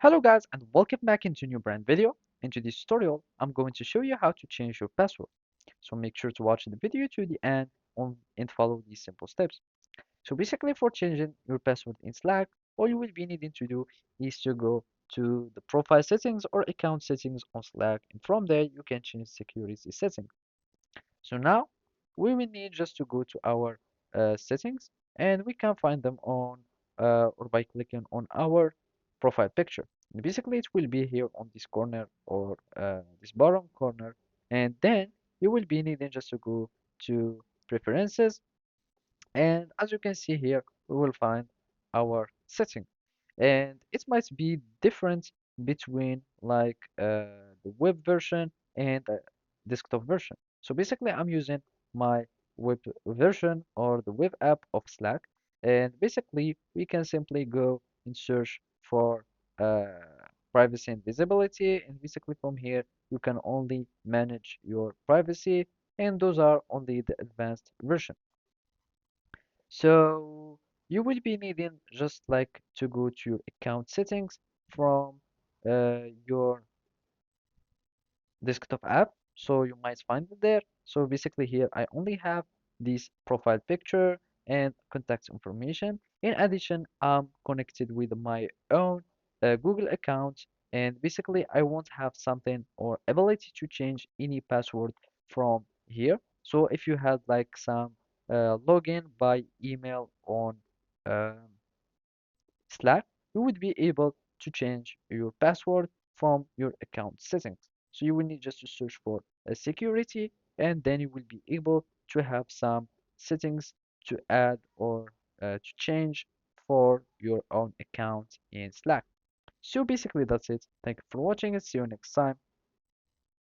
Hello guys and welcome back into a new brand video. In today's tutorial, I'm going to show you how to change your password. So make sure to watch the video to the end and follow these simple steps. So basically for changing your password in Slack, all you will be needing to do is to go to the profile settings or account settings on Slack, and from there you can change security settings. So now we will need just to go to our settings, and we can find them on or by clicking on our profile picture. And basically, it will be here on this corner or this bottom corner, and then you will be needing just to go to preferences, and as you can see here, we will find our setting, and it might be different between like the web version and the desktop version. So basically I'm using my web version or the web app of Slack, and basically we can simply go and search for privacy and visibility, and basically from here you can only manage your privacy, and those are only the advanced version. So you will be needing just like to go to your account settings from your desktop app. So you might find it there. So basically here I only have this profile picture and contact information. In addition, I'm connected with my own Google account, and basically I won't have something or ability to change any password from here. So if you had like some login by email on um, Slack, you would be able to change your password from your account settings. So you will need just to search for a security, and then you will be able to have some settings to add or to change for your own account in Slack. So basically that's it. Thank you for watching and see you next time.